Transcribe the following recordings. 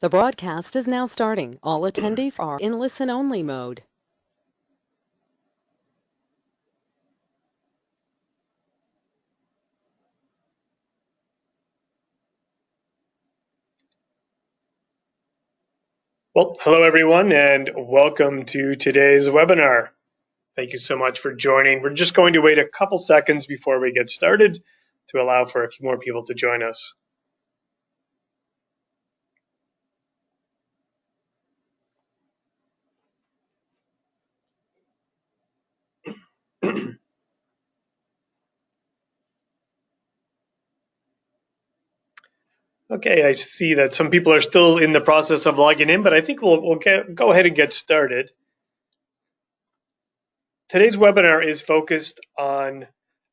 The broadcast is now starting. All attendees are in listen-only mode. Well, hello everyone and welcome to today's webinar. Thank you so much for joining. We're just going to wait a couple seconds before we get started to allow for a few more people to join us. Okay, I see that some people are still in the process of logging in, but I think we'll go ahead and get started. Today's webinar is focused on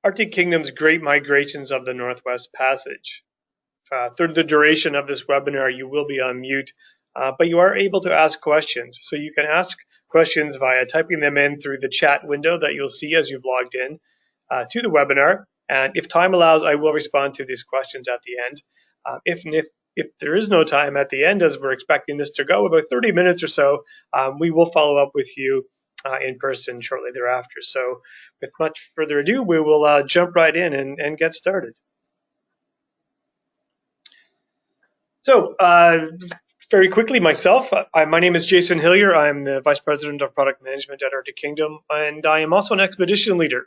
Arctic Kingdom's Great Migrations of the Northwest Passage. Through the duration of this webinar, you will be on mute, but you are able to ask questions. So you can ask questions via typing them in through the chat window that you'll see as you've logged in to the webinar. And if time allows, I will respond to these questions at the end. If there is no time at the end, as we're expecting this to go about 30 minutes or so, we will follow up with you in person shortly thereafter. So with much further ado, we will jump right in and get started. So very quickly, myself, my name is Jason Hillier. I'm the Vice President of Product Management at Arctic Kingdom, and I am also an expedition leader.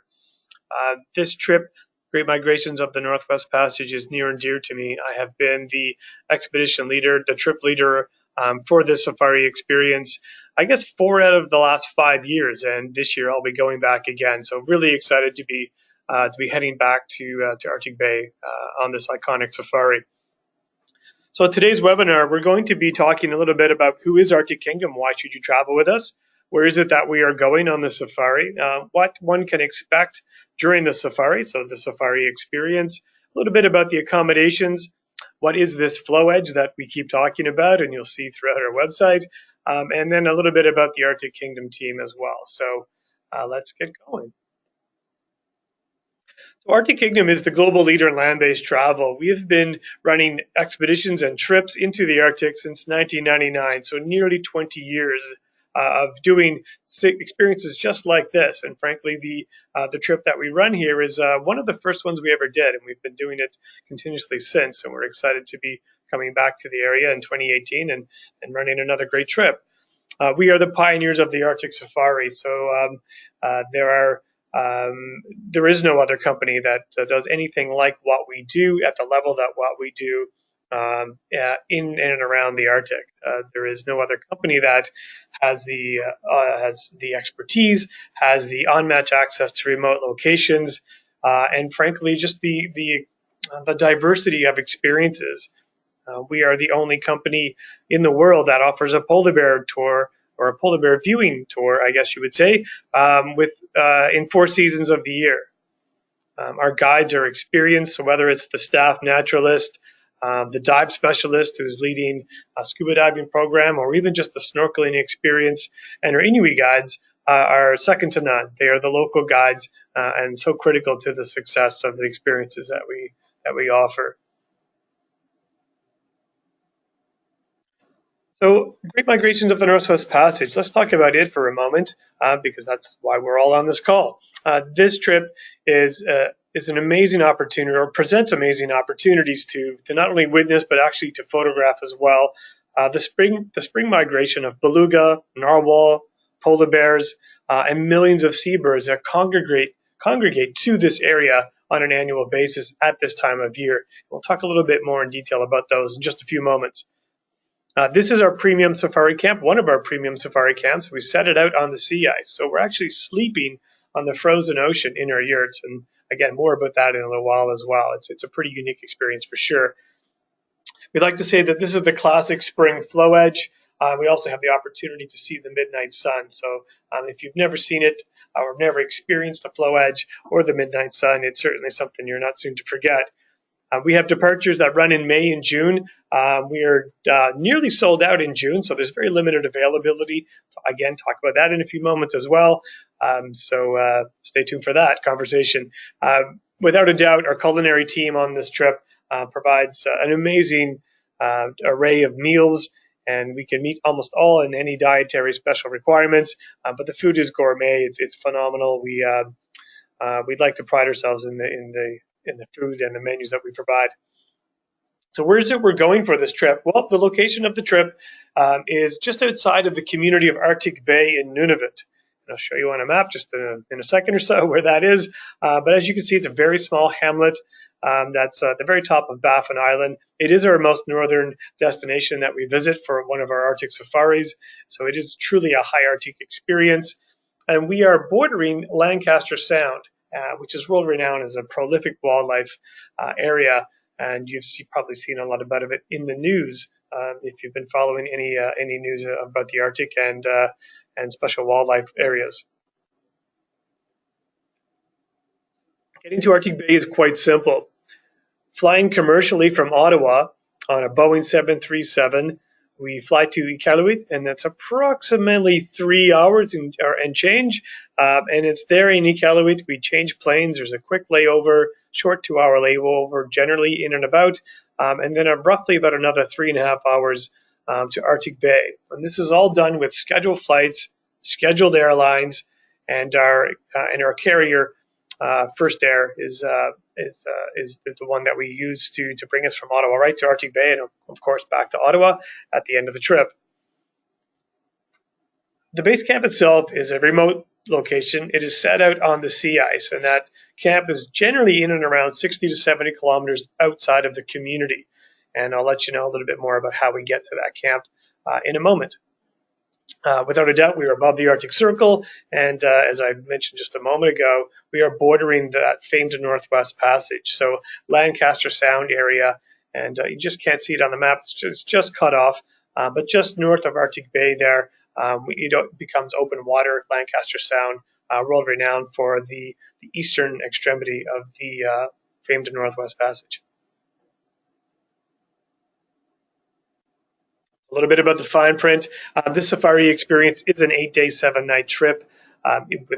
This trip, Great Migrations of the Northwest Passage, is near and dear to me. I have been the expedition leader, the trip leader for this safari experience, I guess 4 out of the last 5 years, and this year I'll be going back again. So really excited to be heading back to Arctic Bay on this iconic safari. So today's webinar, we're going to be talking a little bit about who is Arctic Kingdom, why should you travel with us, where is it that we are going on the safari, what one can expect during the safari, so the safari experience, a little bit about the accommodations, what is this flow edge that we keep talking about and you'll see throughout our website, and then a little bit about the Arctic Kingdom team as well. So let's get going. So Arctic Kingdom is the global leader in land-based travel. We have been running expeditions and trips into the Arctic since 1999, so nearly 20 years of doing experiences just like this. And frankly, the trip that we run here is one of the first ones we ever did, and we've been doing it continuously since. And we're excited to be coming back to the area in 2018 and running another great trip. We are the pioneers of the Arctic Safari, so there is no other company that does anything like what we do at the level that what we do in and around the Arctic. There is no other company that has the expertise, has the unmatched access to remote locations, and frankly, just the diversity of experiences. We are the only company in the world that offers a polar bear tour, or a polar bear viewing tour, I guess you would say, in 4 seasons of the year. Our guides are experienced, so whether it's the staff naturalist, the dive specialist who's leading a scuba diving program, or even just the snorkeling experience, and our Inuit guides are second to none. They are the local guides and so critical to the success of the experiences that we offer. So, Great Migrations of the Northwest Passage, let's talk about it for a moment, because that's why we're all on this call. This trip is an amazing opportunity, or presents amazing opportunities to not only witness, but actually to photograph as well. The spring migration of beluga, narwhal, polar bears, and millions of seabirds that congregate to this area on an annual basis at this time of year. We'll talk a little bit more in detail about those in just a few moments. This is our premium safari camp, one of our premium safari camps. We set it out on the sea ice, so we're actually sleeping on the frozen ocean in our yurts. And again, more about that in a little while as well. It's a pretty unique experience for sure. We'd like to say that this is the classic spring flow edge. We also have the opportunity to see the midnight sun. So if you've never seen it or never experienced the flow edge or the midnight sun, it's certainly something you're not soon to forget. We have departures that run in May and June. We are nearly sold out in June, so there's very limited availability. So again, talk about that in a few moments as well. So stay tuned for that conversation. Without a doubt, our culinary team on this trip provides an amazing array of meals and we can meet almost all and any dietary special requirements. But the food is gourmet. It's phenomenal. We'd like to pride ourselves in the food and the menus that we provide. So where is it we're going for this trip? Well, the location of the trip is just outside of the community of Arctic Bay in Nunavut. And I'll show you on a map just in a second or so where that is. But as you can see, it's a very small hamlet that's at the very top of Baffin Island. It is our most northern destination that we visit for one of our Arctic safaris. So it is truly a high Arctic experience. And we are bordering Lancaster Sound, which is world renowned as a prolific wildlife area. And you've probably seen a lot about it in the news if you've been following any news about the Arctic and special wildlife areas. Getting to Arctic Bay is quite simple. Flying commercially from Ottawa on a Boeing 737, we fly to Iqaluit, and that's approximately 3 hours and change. And it's there in Iqaluit. We change planes. There's a quick layover, short 2-hour layover, generally in and about, and then roughly about another 3.5 hours to Arctic Bay. And this is all done with scheduled flights, scheduled airlines, and our carrier, First Air, is the one that we use to bring us from Ottawa right to Arctic Bay, and of course back to Ottawa at the end of the trip. The base camp itself is a remote location. It is set out on the sea ice, and that camp is generally in and around 60 to 70 kilometers outside of the community. And I'll let you know a little bit more about how we get to that camp in a moment. Without a doubt, we are above the Arctic Circle, and as I mentioned just a moment ago, we are bordering that famed Northwest Passage, so Lancaster Sound area, and you just can't see it on the map. It's just cut off, but just north of Arctic Bay there, it becomes open water. Lancaster Sound, world renowned for the eastern extremity of the famed Northwest Passage. A little bit about the fine print. This safari experience is an 8-day, 7-night trip.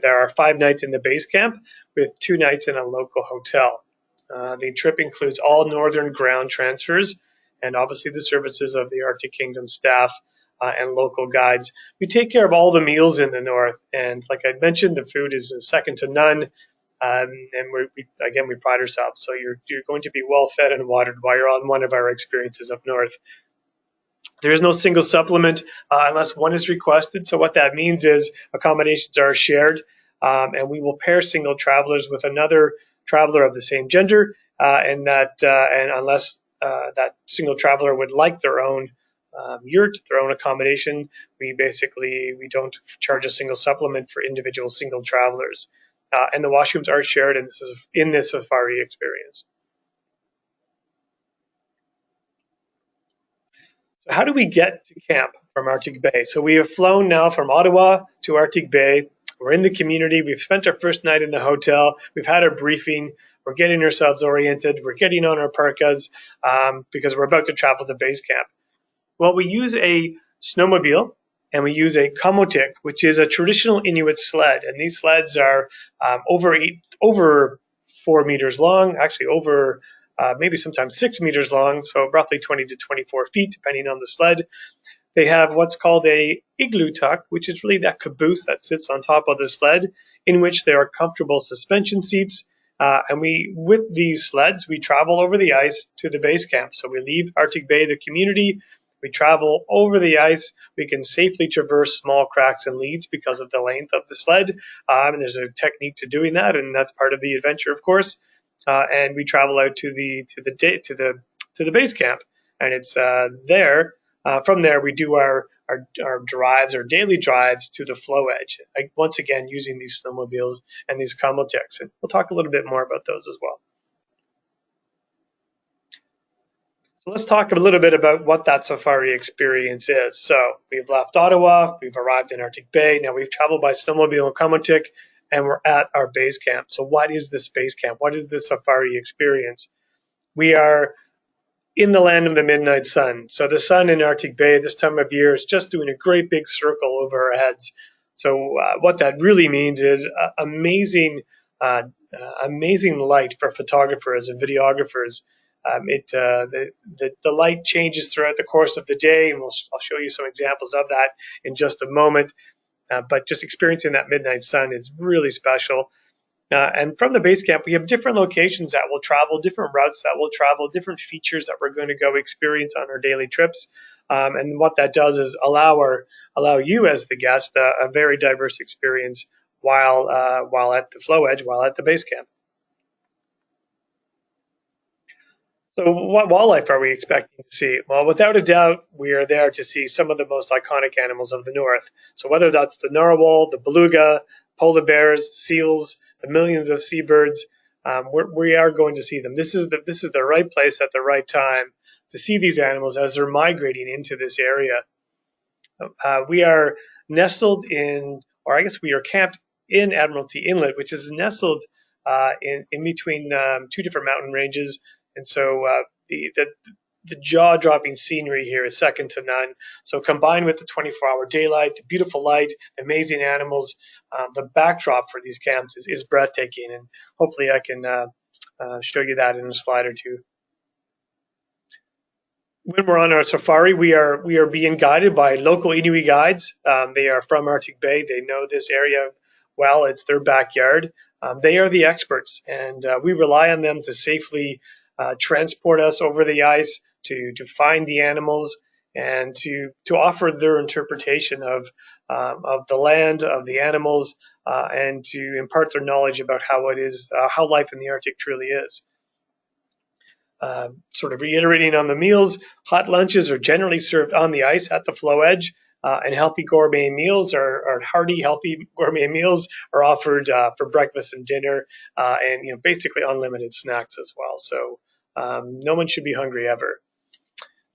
There are 5 nights in the base camp with 2 nights in a local hotel. The trip includes all northern ground transfers and obviously the services of the Arctic Kingdom staff and local guides. We take care of all the meals in the north, and like I mentioned, the food is second to none. And we pride ourselves. So you're going to be well fed and watered while you're on one of our experiences up north. There is no single supplement unless one is requested. So what that means is accommodations are shared, and we will pair single travelers with another traveler of the same gender, and unless that single traveler would like their own yurt, their own accommodation, we don't charge a single supplement for individual single travelers. And the washrooms are shared, and this is in this safari experience. How do we get to camp from Arctic Bay? So we have flown now from Ottawa to Arctic Bay. We're in the community. We've spent our first night in the hotel. We've had our briefing. We're getting ourselves oriented. We're getting on our parkas because we're about to travel to base camp. Well, we use a snowmobile and we use a komotik, which is a traditional Inuit sled. And these sleds are over 4 meters long, actually over maybe sometimes 6 meters long, so roughly 20 to 24 feet, depending on the sled. They have what's called a igloo tuck, which is really that caboose that sits on top of the sled, in which there are comfortable suspension seats. And with these sleds, we travel over the ice to the base camp. So we leave Arctic Bay, the community. We travel over the ice. We can safely traverse small cracks and leads because of the length of the sled. And there's a technique to doing that, and that's part of the adventure, of course. And we travel out to the base camp, and it's there. From there, we do our drives, our daily drives to the floe edge. Once again, using these snowmobiles and these komotiks, and we'll talk a little bit more about those as well. So let's talk a little bit about what that safari experience is. So we've left Ottawa, we've arrived in Arctic Bay. Now we've traveled by snowmobile and komotik, and we're at our base camp. So what is this base camp? What is this safari experience? We are in the land of the midnight sun. So the sun in Arctic Bay this time of year is just doing a great big circle over our heads. So what that really means is amazing light for photographers and videographers The light changes throughout the course of the day, and I'll show you some examples of that in just a moment. But just experiencing that midnight sun is really special. And from the base camp, we have different locations that we'll travel, different routes that we'll travel, different features that we're going to go experience on our daily trips. And what that does is allow you as the guest a very diverse experience while at the flow edge, while at the base camp. So what wildlife are we expecting to see? Well, without a doubt, we are there to see some of the most iconic animals of the North. So whether that's the narwhal, the beluga, polar bears, seals, the millions of seabirds, we are going to see them. This is the right place at the right time to see these animals as they're migrating into this area. We are nestled in, or I guess we are camped in Admiralty Inlet, which is nestled in between two different mountain ranges. And so the jaw-dropping scenery here is second to none. So combined with the 24-hour daylight, the beautiful light, amazing animals, the backdrop for these camps is breathtaking. And hopefully I can show you that in a slide or two. When we're on our safari, we are being guided by local Inuit guides. They are from Arctic Bay. They know this area well. It's their backyard. They are the experts, and we rely on them to safely transport us over the ice, to find the animals, and to offer their interpretation of the land, of the animals, and to impart their knowledge about how life in the Arctic truly is. Sort of reiterating on the meals, hot lunches are generally served on the ice at the flow edge, and healthy gourmet meals or hearty, healthy gourmet meals are offered for breakfast and dinner, and basically unlimited snacks as well. So no one should be hungry ever.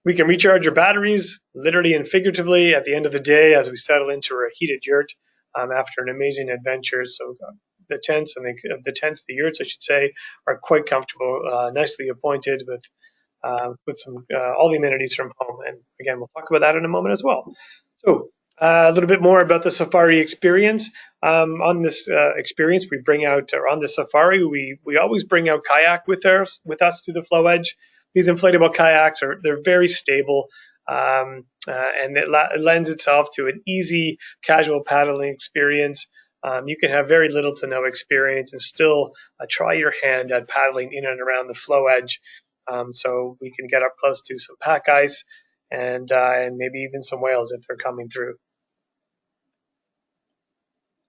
We can recharge our batteries, literally and figuratively, at the end of the day as we settle into our heated yurt after an amazing adventure. So the tents, the yurts, I should say, are quite comfortable, nicely appointed with some all the amenities from home. And again, we'll talk about that in a moment as well. So a little bit more about the safari experience. On this experience, we bring out, or on the safari, we always bring out kayak with us to the flow edge. These inflatable kayaks they're very stable, and it lends itself to an easy, casual paddling experience. You can have very little to no experience and still try your hand at paddling in and around the flow edge. So we can get up close to some pack ice and maybe even some whales if they're coming through.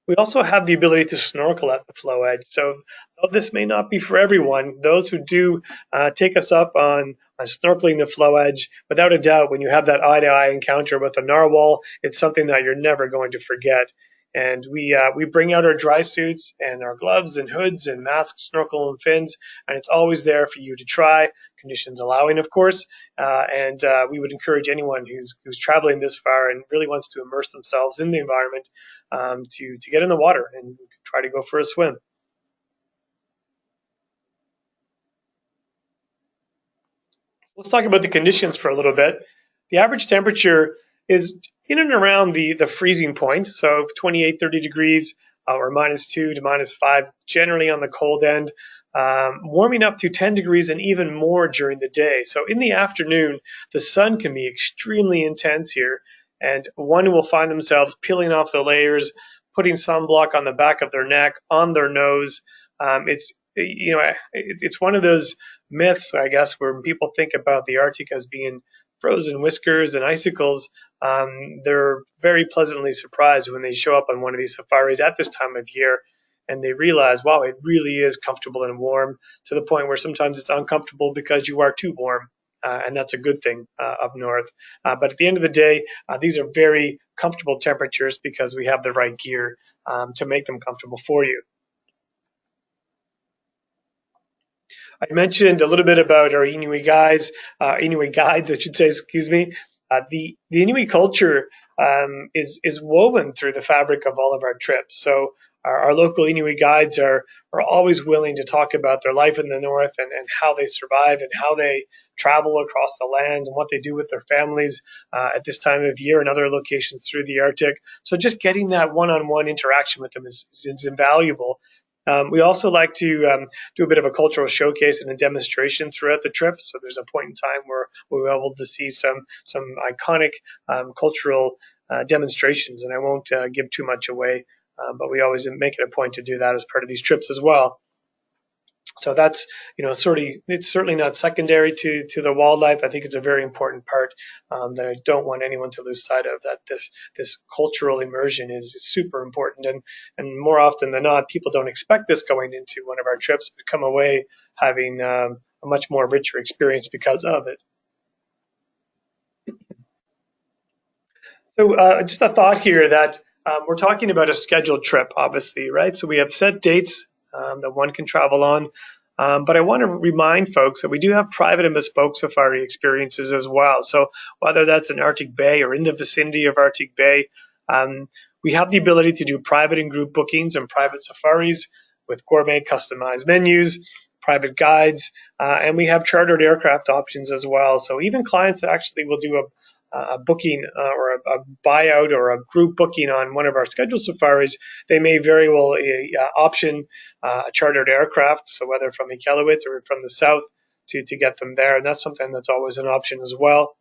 We also have the ability to snorkel at the flow edge. So this may not be for everyone. Those who do take us up on snorkeling the flow edge, without a doubt, when you have that eye-to-eye encounter with a narwhal, it's something that you're never going to forget. And we bring out our dry suits and our gloves and hoods and masks, snorkel and fins, and it's always there for you to try, conditions allowing, of course. And we would encourage anyone who's traveling this far and really wants to immerse themselves in the environment to get in the water and try to go for a swim. Let's talk about the conditions for a little bit. The average temperature is in and around the freezing point, so 28, 30 degrees or -2 to -5, generally on the cold end, warming up to 10 degrees and even more during the day. So in the afternoon, the sun can be extremely intense here, and one will find themselves peeling off the layers, putting sunblock on the back of their neck, on their nose. It's one of those myths, I guess, where people think about the Arctic as being frozen whiskers and icicles. They're very pleasantly surprised when they show up on one of these safaris at this time of year and they realize, wow, it really is comfortable and warm, to the point where sometimes it's uncomfortable because you are too warm. And that's a good thing up north. But at the end of the day, these are very comfortable temperatures because we have the right gear to make them comfortable for you. I mentioned a little bit about our Inuit guides, I should say, excuse me. The Inuit culture is woven through the fabric of all of our trips. So our local Inuit guides are always willing to talk about their life in the north and how they survive and how they travel across the land and what they do with their families at this time of year and other locations through the Arctic. So just getting that one-on-one interaction with them is invaluable. We also like to do a bit of a cultural showcase and a demonstration throughout the trip. So there's a point in time where we're able to see some iconic cultural demonstrations, and I won't give too much away, but we always make it a point to do that as part of these trips as well. So that's, it's certainly not secondary to the wildlife. I think it's a very important part that I don't want anyone to lose sight of. That this cultural immersion is super important, and more often than not, people don't expect this going into one of our trips, but come away having a much more richer experience because of it. So just a thought here that we're talking about a scheduled trip, obviously, right? So we have set dates that one can travel on. But I want to remind folks that we do have private and bespoke safari experiences as well. So whether that's in Arctic Bay or in the vicinity of Arctic Bay, we have the ability to do private and group bookings and private safaris with gourmet customized menus, private guides, and we have chartered aircraft options as well. So even clients that actually will do a booking or a buyout or a group booking on one of our scheduled safaris, they may very well option a chartered aircraft, so whether from Iqaluit or from the south to get them there, and that's something that's always an option as well.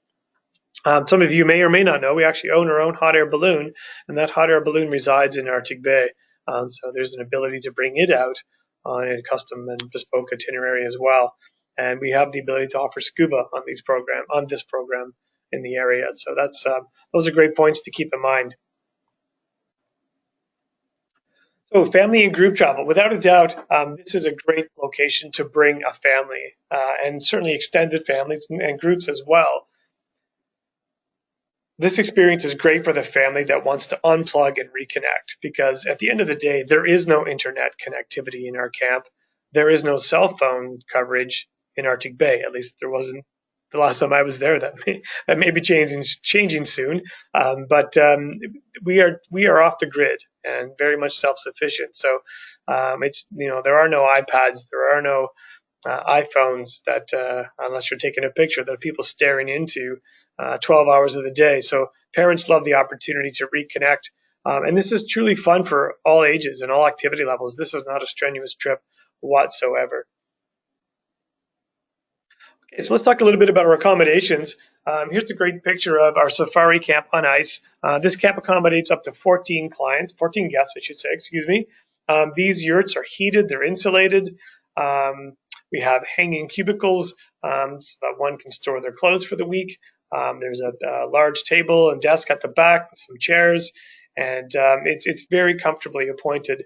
Some of you may or may not know we actually own our own hot air balloon, and that hot air balloon resides in Arctic Bay, so there's an ability to bring it out on a custom and bespoke itinerary as well. And we have the ability to offer scuba on this program in the area. So that's those are great points to keep in mind. So family and group travel, without a doubt, this is a great location to bring a family and certainly extended families and groups as well. This experience is great for the family that wants to unplug and reconnect, because at the end of the day, there is no internet connectivity in our camp. There is no cell phone coverage in Arctic Bay. At least there wasn't the last time I was there. That may be changing soon. But we are off the grid and very much self-sufficient. So it's, there are no iPads, there are no iPhones that, unless you're taking a picture, that people staring into 12 hours of the day. So parents love the opportunity to reconnect. And this is truly fun for all ages and all activity levels. This is not a strenuous trip whatsoever. Okay, so let's talk a little bit about our accommodations. Here's a great picture of our safari camp on ice. This camp accommodates up to 14 guests, I should say, excuse me. These yurts are heated, they're insulated. We have hanging cubicles so that one can store their clothes for the week. There's a large table and desk at the back with some chairs, and it's very comfortably appointed.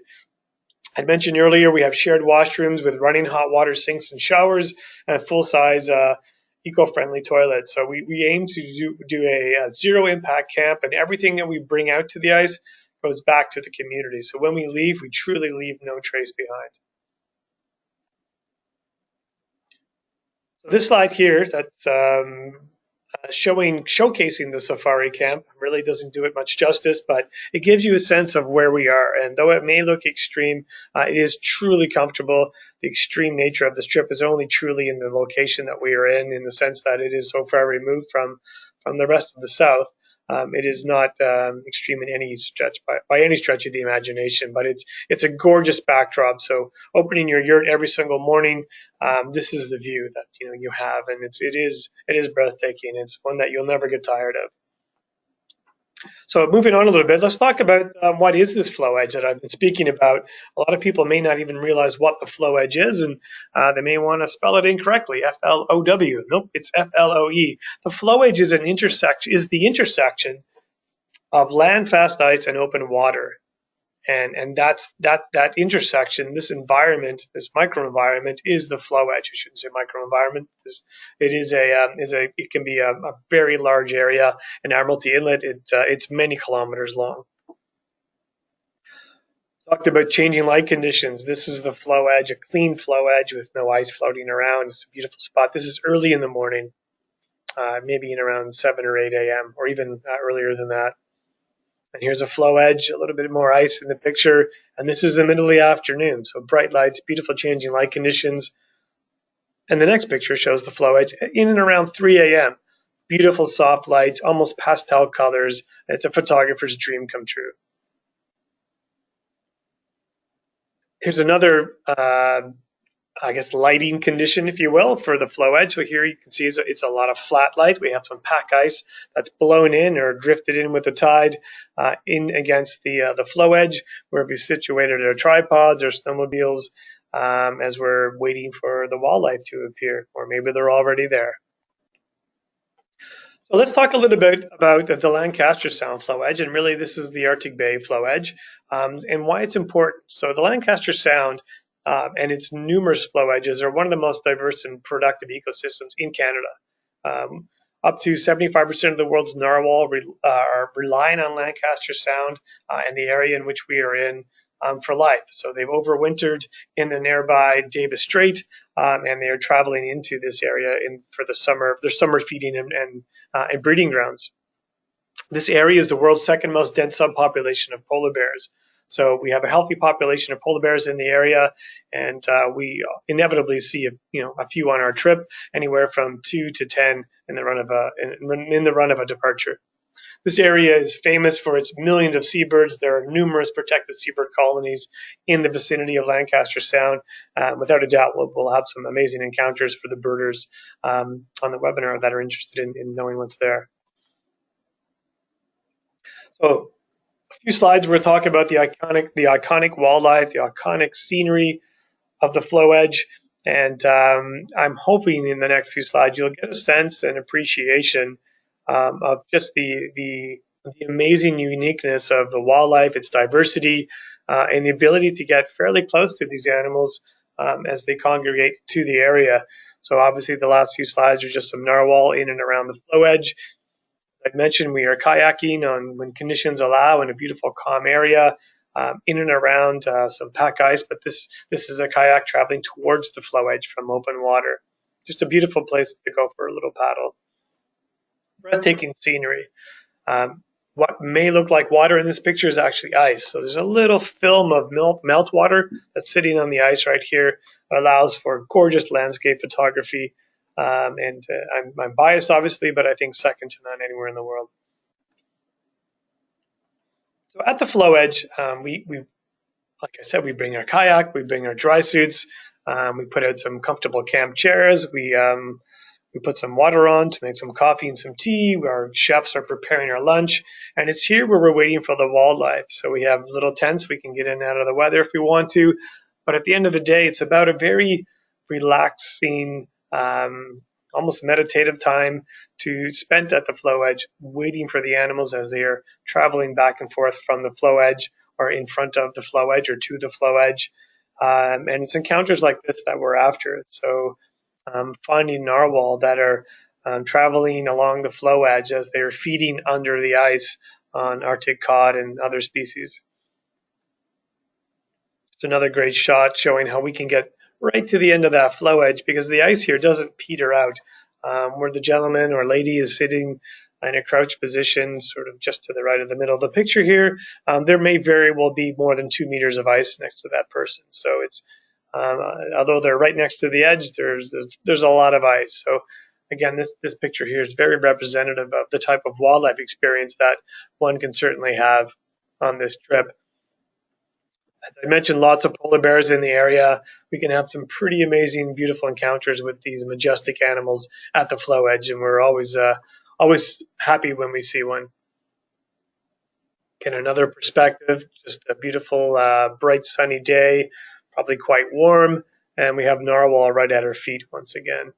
I mentioned earlier we have shared washrooms with running hot water sinks and showers, and a full-size eco-friendly toilet. So we aim to do a zero impact camp, and everything that we bring out to the ice goes back to the community. So when we leave, we truly leave no trace behind. So this slide here, that's showcasing the safari camp, really doesn't do it much justice, but it gives you a sense of where we are. And though it may look extreme, it is truly comfortable. The extreme nature of this trip is only truly in the location that we are in the sense that it is so far removed from the rest of the South. It is not extreme in any stretch, by any stretch of the imagination, but it's a gorgeous backdrop. So opening your yurt every single morning, this is the view that you have, and it is breathtaking. It's one that you'll never get tired of. So moving on a little bit, let's talk about what is this floe edge that I've been speaking about. A lot of people may not even realize what the floe edge is, and they may want to spell it incorrectly, F-L-O-W. Nope, it's F-L-O-E. The floe edge is the intersection of land, fast ice, and open water. And that intersection, this environment, this microenvironment, is the floe edge. I shouldn't say microenvironment. It can be a very large area. In Admiralty Inlet, it's many kilometers long. Talked about changing light conditions. This is the floe edge, a clean floe edge with no ice floating around. It's a beautiful spot. This is early in the morning, maybe in around 7 or 8 a.m. or even earlier than that. And here's a floe edge, a little bit more ice in the picture. And this is the middle of the afternoon. So bright lights, beautiful changing light conditions. And the next picture shows the floe edge in and around 3 a.m. Beautiful soft lights, almost pastel colors. It's a photographer's dream come true. Here's another, I guess, lighting condition, if you will, for the flow edge. So here you can see it's a lot of flat light. We have some pack ice that's blown in or drifted in with the tide in against the flow edge, where we've situated our tripods or snowmobiles as we're waiting for the wildlife to appear, or maybe they're already there. So let's talk a little bit about the Lancaster Sound flow edge, and really this is the Arctic Bay flow edge, and why it's important. So the Lancaster Sound and its numerous flow edges are one of the most diverse and productive ecosystems in Canada. Up to 75% of the world's narwhal are relying on Lancaster Sound and the area in which we are in for life. So they've overwintered in the nearby Davis Strait, and they are traveling into this area for the summer. Their summer feeding and breeding grounds. This area is the world's second most dense subpopulation of polar bears. So we have a healthy population of polar bears in the area, and we inevitably see a few on our trip, anywhere from 2 to 10 in the run of a departure. This area is famous for its millions of seabirds. There are numerous protected seabird colonies in the vicinity of Lancaster Sound. Without a doubt, we'll have some amazing encounters for the birders on the webinar that are interested in knowing what's there. So a few slides we're talking about the iconic wildlife, the iconic scenery of the flow edge. And I'm hoping in the next few slides you'll get a sense and appreciation of just the amazing uniqueness of the wildlife, its diversity, and the ability to get fairly close to these animals as they congregate to the area. So obviously the last few slides are just some narwhal in and around the flow edge. I mentioned we are kayaking on when conditions allow in a beautiful calm area in and around some pack ice, but this is a kayak traveling towards the flow edge from open water. Just a beautiful place to go for a little paddle. Breathtaking scenery. What may look like water in this picture is actually ice. So there's a little film of meltwater that's sitting on the ice right here that allows for gorgeous landscape photography. I'm biased, obviously, but I think second to none anywhere in the world. So at the flow edge, we like I said, we bring our kayak, we bring our dry suits, we put out some comfortable camp chairs, we put some water on to make some coffee and some tea. Our chefs are preparing our lunch, and it's here where we're waiting for the wildlife. So we have little tents we can get in and out of the weather if we want to, but at the end of the day, it's about a very relaxing, almost meditative time to spend at the flow edge, waiting for the animals as they are traveling back and forth from the flow edge or in front of the flow edge or to the flow edge. And it's encounters like this that we're after. So finding narwhal that are traveling along the flow edge as they are feeding under the ice on Arctic cod and other species. It's another great shot showing how we can get right to the end of that flow edge because the ice here doesn't peter out. Where the gentleman or lady is sitting in a crouched position, sort of just to the right of the middle of the picture here, there may very well be more than 2 meters of ice next to that person. So it's although they're right next to the edge, there's a lot of ice. So again, this picture here is very representative of the type of wildlife experience that one can certainly have on this trip. As I mentioned, lots of polar bears in the area. We can have some pretty amazing, beautiful encounters with these majestic animals at the flow edge, and we're always happy when we see one. Again, another perspective, just a beautiful, bright, sunny day, probably quite warm, and we have narwhal right at our feet once again.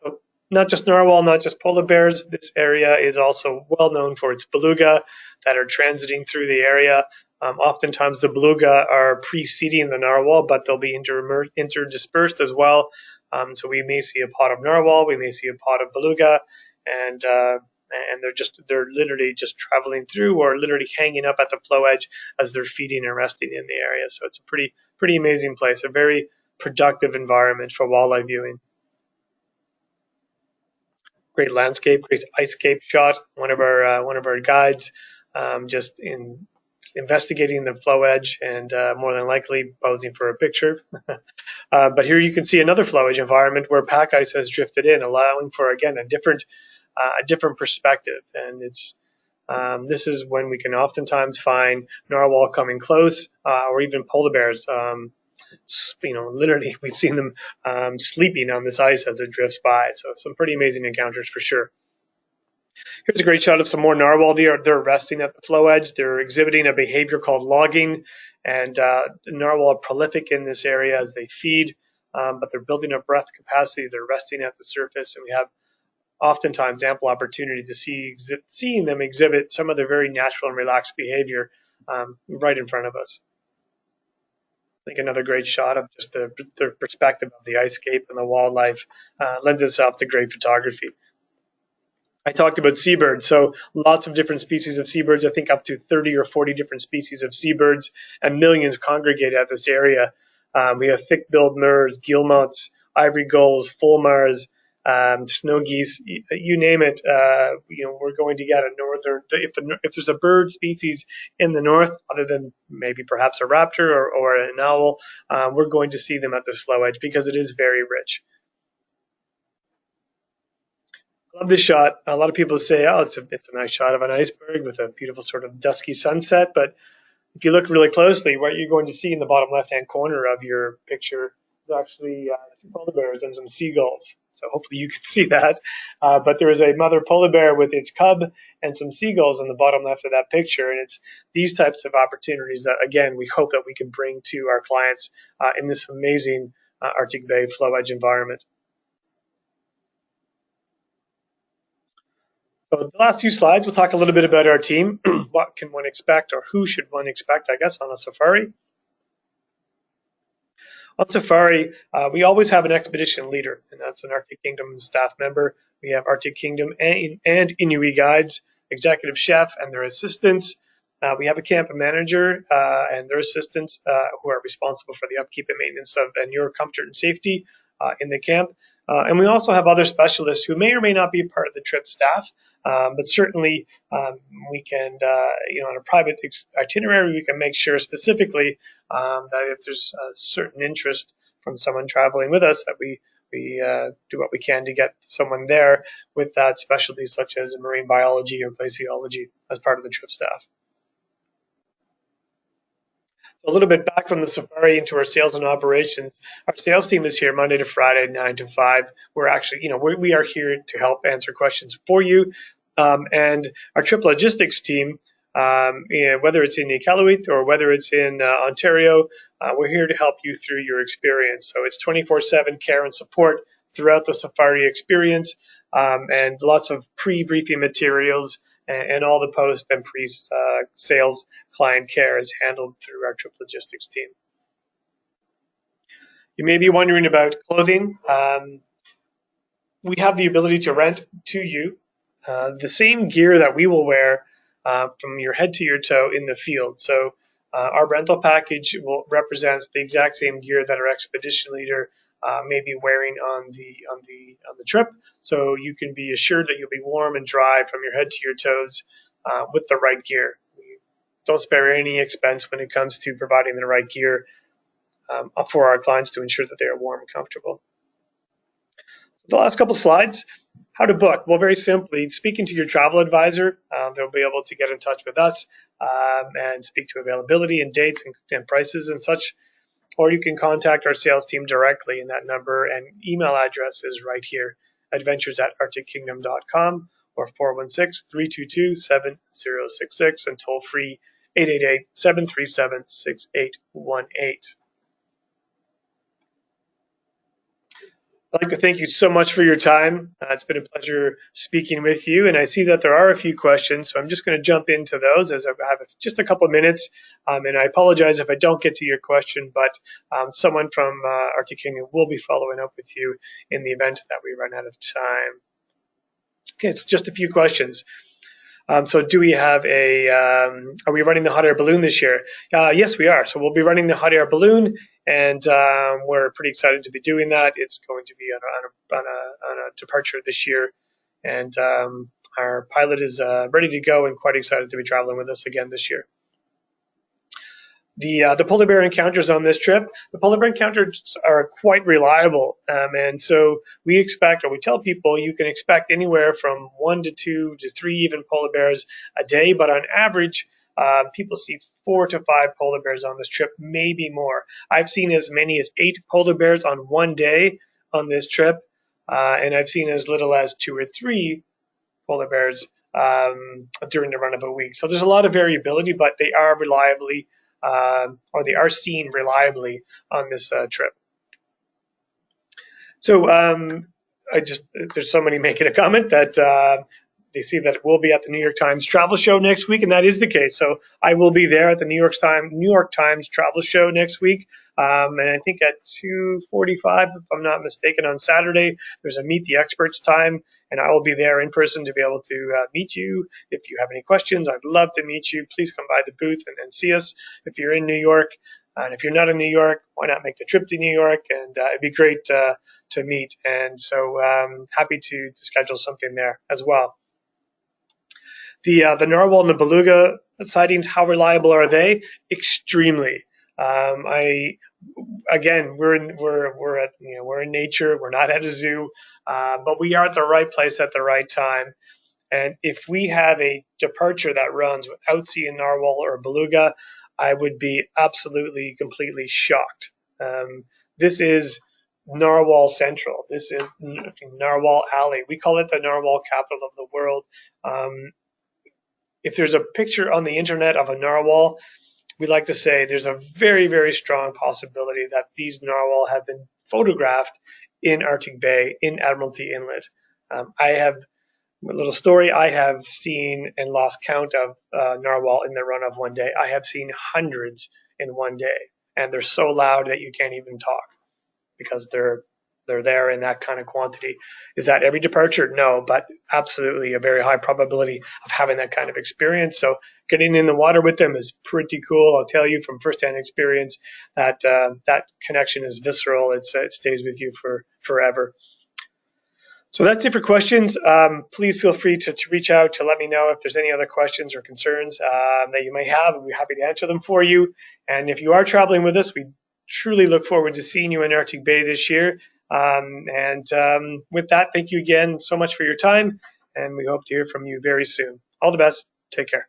So not just narwhal, not just polar bears. This area is also well known for its beluga that are transiting through the area. Oftentimes the beluga are preceding the narwhal, but they'll be interdispersed as well. So we may see a pod of narwhal, we may see a pod of beluga, and they're literally just traveling through or literally hanging up at the flow edge as they're feeding and resting in the area. So it's a pretty amazing place, a very productive environment for wildlife viewing. Great landscape, great icescape shot. One of our guides just investigating the flow edge and more than likely posing for a picture. But here you can see another flow edge environment where pack ice has drifted in, allowing for again a different perspective. And this is when we can oftentimes find narwhal coming close, or even polar bears literally we've seen them sleeping on this ice as it drifts by. So some pretty amazing encounters for sure. Here's a great shot of some more narwhal. They're resting at the flow edge. They're exhibiting a behavior called logging, and narwhal are prolific in this area as they feed, but they're building up breath capacity. They're resting at the surface, and we have oftentimes ample opportunity to seeing them exhibit some of their very natural and relaxed behavior right in front of us. I think another great shot of just the perspective of the ice scape and the wildlife lends itself to great photography. I talked about seabirds, so lots of different species of seabirds. I think up to 30 or 40 different species of seabirds, and millions congregate at this area. We have thick-billed murres, guillemots, ivory gulls, fulmars, snow geese, you name it. We're going to get a northern. If there's a bird species in the north, other than maybe perhaps a raptor or an owl, we're going to see them at this flow edge because it is very rich. I love this shot. A lot of people say, "Oh, it's a nice shot of an iceberg with a beautiful sort of dusky sunset." But if you look really closely, what you're going to see in the bottom left-hand corner of your picture is actually two polar bears and some seagulls. So hopefully you can see that. But there is a mother polar bear with its cub and some seagulls in the bottom left of that picture. And it's these types of opportunities that, again, we hope that we can bring to our clients in this amazing Arctic Bay flow edge environment. So the last few slides, we'll talk a little bit about our team. What can one expect, or who should one expect, I guess, on a safari? On safari, we always have an expedition leader, and that's an Arctic Kingdom staff member. We have Arctic Kingdom and Inuit guides, executive chef and their assistants. We have a camp manager and their assistants who are responsible for the upkeep and maintenance of and your comfort and safety in the camp. And we also have other specialists who may or may not be part of the trip staff, but certainly we can, on a private itinerary, we can make sure specifically that if there's a certain interest from someone traveling with us, that we do what we can to get someone there with that specialty, such as marine biology or glaciology, as part of the trip staff. A little bit back from the safari into our sales and operations. Our sales team is here Monday to Friday, 9 to 5. We're actually, we are here to help answer questions for you. And our trip logistics team, whether it's in Iqaluit or whether it's in Ontario, we're here to help you through your experience. So it's 24/7 care and support throughout the safari experience, and lots of pre-briefing materials, and all the post and pre-sales client care is handled through our trip logistics team. You may be wondering about clothing. We have the ability to rent to you the same gear that we will wear from your head to your toe in the field. So our rental package represents the exact same gear that our expedition leader may be wearing on the trip. So you can be assured that you'll be warm and dry from your head to your toes with the right gear. We don't spare any expense when it comes to providing the right gear for our clients to ensure that they are warm and comfortable. So the last couple slides. How to book? Well, very simply, speaking to your travel advisor, they'll be able to get in touch with us and speak to availability and dates and prices and such. Or you can contact our sales team directly, and that number and email address is right here, adventures@arctickingdom.com or 416-322-7066 and toll free 888-737-6818. I'd like to thank you so much for your time. It's been a pleasure speaking with you, and I see that there are a few questions, so I'm just going to jump into those as I have just a couple of minutes, and I apologize if I don't get to your question, but someone from Arctic Kingdom will be following up with you in the event that we run out of time. Okay, it's just a few questions. So do we have are we running the hot air balloon this year? Yes, we are. So we'll be running the hot air balloon, and we're pretty excited to be doing that. It's going to be on a departure this year, and our pilot is ready to go and quite excited to be traveling with us again this year. The polar bear encounters on this trip, the polar bear encounters are quite reliable, and so we tell people you can expect anywhere from 1 to 2 to 3 even polar bears a day, but on average People see 4 to 5 polar bears on this trip, maybe more. I've seen as many as 8 polar bears on one day on this trip, and I've seen as little as 2 or 3 polar bears during the run of a week. So there's a lot of variability, but they are reliably, or they are seen reliably on this trip. So there's somebody making a comment that they see that it will be at the New York Times Travel Show next week, and that is the case. So I will be there at the New York Times Travel Show next week, and I think at 2:45, if I'm not mistaken, on Saturday, there's a Meet the Experts time, and I will be there in person to be able to meet you. If you have any questions, I'd love to meet you. Please come by the booth and see us if you're in New York. And if you're not in New York, why not make the trip to New York? And it'd be great to meet. And so happy to schedule something there as well. The Narwhal and the Beluga sightings, how reliable are they? Extremely. Again, we're in nature. We're not at a zoo, but we are at the right place at the right time. And if we have a departure that runs without seeing Narwhal or Beluga, I would be absolutely, completely shocked. This is Narwhal Central. This is Narwhal Alley. We call it the Narwhal capital of the world. If there's a picture on the internet of a narwhal, we like to say there's a very, very strong possibility that these narwhal have been photographed in Arctic Bay, in Admiralty Inlet. I have a little story. I have seen and lost count of narwhal in the run of one day. I have seen hundreds in one day, and they're so loud that you can't even talk because they're there in that kind of quantity. Is that every departure? No, but absolutely a very high probability of having that kind of experience. So getting in the water with them is pretty cool. I'll tell you from firsthand experience that that connection is visceral. It stays with you for forever. So that's it for questions. Please feel free to reach out to let me know if there's any other questions or concerns that you may have. I'll be happy to answer them for you. And if you are traveling with us, we truly look forward to seeing you in Arctic Bay this year. With that, thank you again so much for your time, and we hope to hear from you very soon. All the best. Take care.